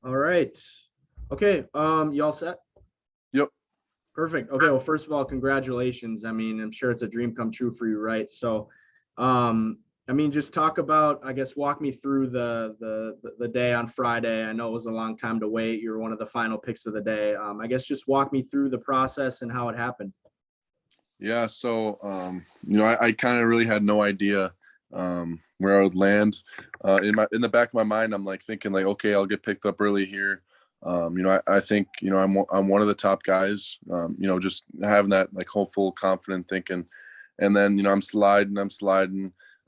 All right. Okay. You all set? Yep. Perfect. Okay. Well, first of all, congratulations. I mean, I'm sure it's a dream come true for you, right? So, um, I mean, just talk about, I guess, walk me through the day on Friday. I know it was a long time to wait. You were one of the final picks of the day. I guess just walk me through the process and how it happened. Yeah. So, I kind of really had no idea where I would land. In the back of my mind, I'm like thinking like, okay, I'll get picked up early here. I think I'm one of the top guys. Just having that like hopeful, confident thinking, and then I'm sliding.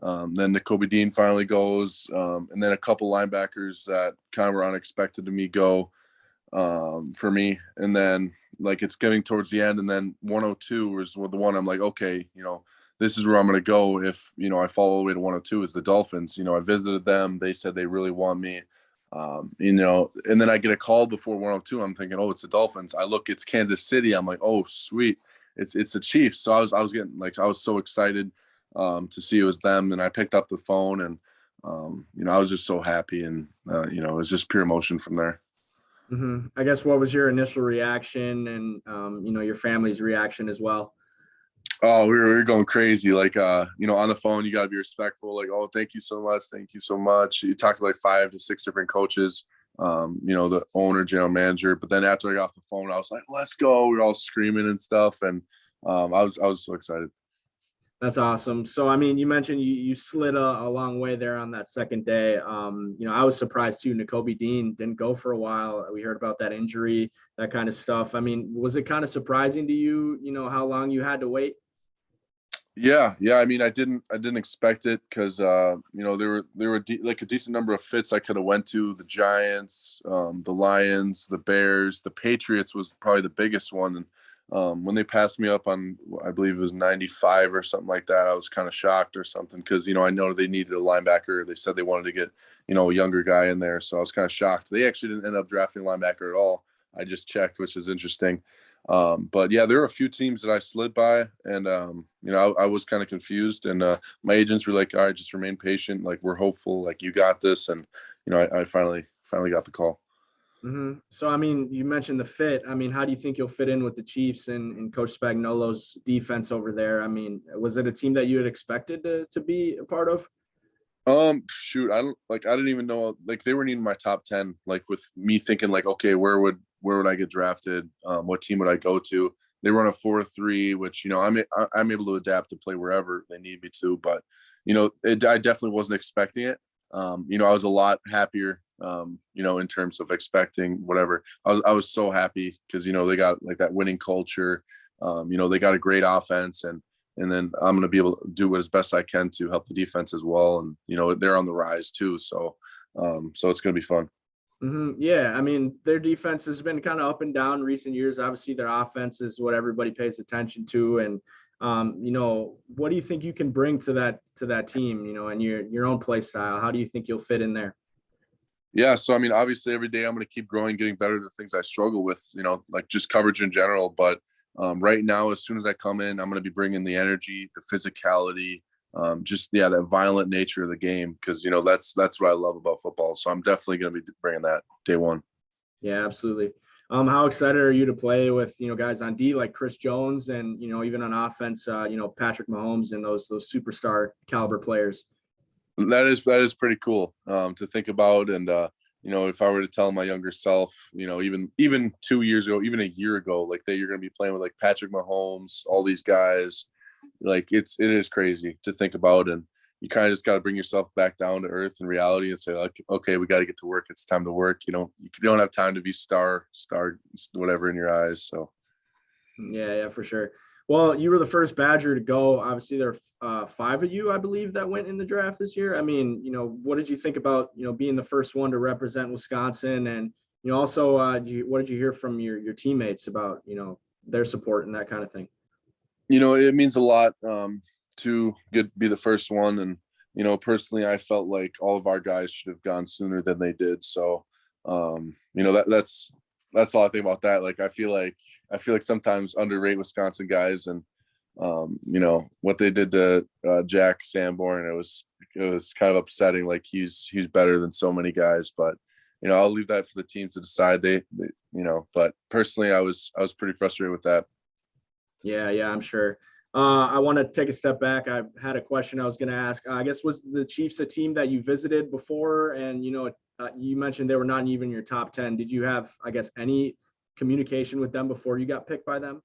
Then the Kobe Dean finally goes, and then a couple linebackers that kind of were unexpected to me go. For me. And then like it's getting towards the end, and then 102 was the one I'm like, okay, this is where I'm going to go. If I fall all the way to 102 is the Dolphins. I visited them. They said they really want me. And then I get a call before 102. I'm thinking, oh, it's the Dolphins. I look, it's Kansas City. I'm like, oh, sweet, it's the Chiefs. So I was getting like I was so excited to see it was them, and I picked up the phone, and I was just so happy, and it was just pure emotion from there. I guess what was your initial reaction and, your family's reaction as well? Oh, we were going crazy. Like, on the phone, you got to be respectful. Like, oh, thank you so much. Thank you so much. You talked to like 5 to 6 different coaches, the owner, general manager. But then after I got off the phone, I was like, let's go. We were all screaming and stuff. And I was so excited. That's awesome. So, I mean, you mentioned you slid a long way there on that second day. I was surprised too. Nakobe Dean didn't go for a while. We heard about that injury, that kind of stuff. I mean, was it kind of surprising to you, how long you had to wait? Yeah, yeah. I mean, I didn't expect it because there were like a decent number of fits I could have went to. The Giants, the Lions, the Bears, the Patriots was probably the biggest one. And when they passed me up on, I believe it was 95 or something like that, I was kind of shocked or something because I know they needed a linebacker. They said they wanted to get a younger guy in there, so I was kind of shocked. They actually didn't end up drafting a linebacker at all. I just checked, which is interesting. But yeah, there were a few teams that I slid by, and I was kind of confused. And my agents were like, "All right, just remain patient. Like we're hopeful. Like you got this." And I finally got the call. So, I mean, you mentioned the fit. I mean, how do you think you'll fit in with the Chiefs and Coach Spagnuolo's defense over there? I mean, was it a team that you had expected to be a part of? Shoot, I didn't even know like they weren't even my top 10. Like with me thinking like, okay, where would I get drafted? What team would I go to? They run a 4-3, which I'm able to adapt to play wherever they need me to. But I definitely wasn't expecting it. I was a lot happier. In terms of expecting whatever. I was so happy because they got like that winning culture. They got a great offense, and then I'm going to be able to do what as best I can to help the defense as well. And they're on the rise too, so it's going to be fun. Yeah, I mean, their defense has been kind of up and down in recent years. Obviously, their offense is what everybody pays attention to, and what do you think you can bring to that team? And your own play style. How do you think you'll fit in there? Yeah, so I mean, obviously, every day I'm going to keep growing, getting better at the things I struggle with. Like just coverage in general. But right now, as soon as I come in, I'm going to be bringing the energy, the physicality, just yeah, that violent nature of the game because that's what I love about football. So I'm definitely going to be bringing that day one. Yeah, absolutely. How excited are you to play with guys on D like Chris Jones and even on offense, Patrick Mahomes and those superstar caliber players? That is pretty cool to think about. And if I were to tell my younger self, even 2 years ago, even a year ago, like that you're going to be playing with like Patrick Mahomes, all these guys, like it is crazy to think about. And you kind of just got to bring yourself back down to earth and reality and say like, okay, we got to get to work. It's time to work. You don't have time to be star whatever in your eyes. So Yeah, yeah, for sure. Well, you were the first Badger to go. Obviously, there are five of you, I believe, that went in the draft this year. I mean, what did you think about being the first one to represent Wisconsin, and also, what did you hear from your teammates about their support and that kind of thing? it means a lot to be the first one. And personally, I felt like all of our guys should have gone sooner than they did. So that's all I think about that. Like I feel like sometimes underrate Wisconsin guys. And what they did to Jack Sanborn, it was kind of upsetting. Like he's better than so many guys. But I'll leave that for the team to decide. But personally, I was pretty frustrated with that. Yeah, I'm sure. I want to take a step back. I had a question I was going to ask. I guess, was the Chiefs a team that you visited before? And, you mentioned they were not even your top 10. Did you have, I guess, any communication with them before you got picked by them?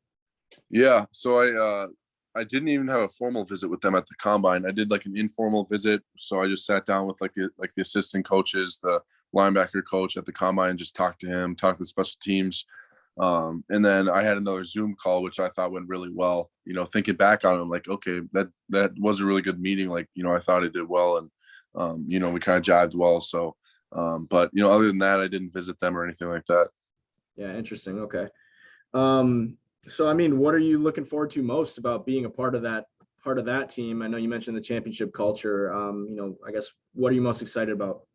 Yeah, so I didn't even have a formal visit with them at the combine. I did like an informal visit. So I just sat down with like the assistant coaches, the linebacker coach at the combine, just talked to him, talked to the special teams. And then I had another Zoom call, which I thought went really well. Thinking back on it, I'm like, okay, that was a really good meeting. Like, I thought it did well, and we kind of jived well. So, but other than that, I didn't visit them or anything like that. Yeah, interesting. Okay. So I mean, what are you looking forward to most about being a part of that team? I know you mentioned the championship culture. I guess, what are you most excited about?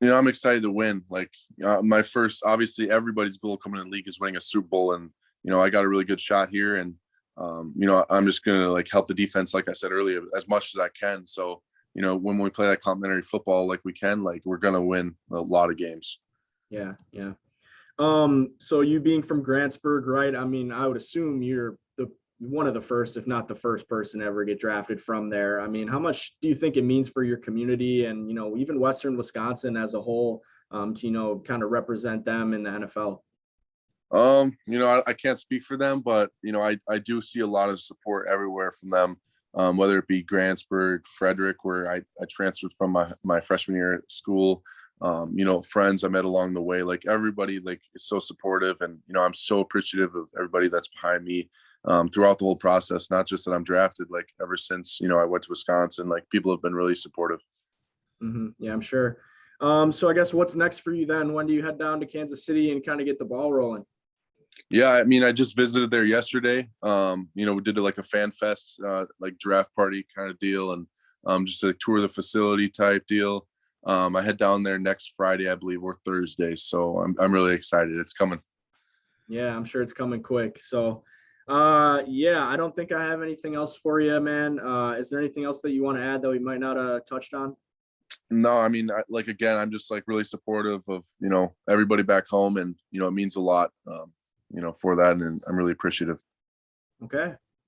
I'm excited to win. Like my first, obviously, everybody's goal coming in the league is winning a Super Bowl, and I got a really good shot here, and I'm just gonna like help the defense, like I said earlier, as much as I can. So when we play that complimentary football, like we can, like we're gonna win a lot of games. Yeah. So you being from Grantsburg, right? I mean, I would assume you're the one of the first, if not the first person to ever get drafted from there. I mean, how much do you think it means for your community and, even Western Wisconsin as a whole, to, kind of represent them in the NFL? I can't speak for them, but I do see a lot of support everywhere from them. Whether it be Grantsburg, Frederick, where I transferred from my freshman year at school, friends I met along the way, like everybody like is so supportive, and I'm so appreciative of everybody that's behind me throughout the whole process. Not just that I'm drafted, like ever since I went to Wisconsin, like people have been really supportive. Yeah, I'm sure. So I guess, what's next for you then? When do you head down to Kansas City and kind of get the ball rolling? Yeah, I mean, I just visited there yesterday. We did like a fan fest, like draft party kind of deal, and just a tour of the facility type deal. I head down there next Friday, I believe, or Thursday. So I'm really excited. It's coming. Yeah, I'm sure it's coming quick. So, yeah, I don't think I have anything else for you, man. Is there anything else that you want to add that we might not have touched on? No, I mean, like again, I'm just like really supportive of everybody back home, and it means a lot, for that, and I'm really appreciative. Okay.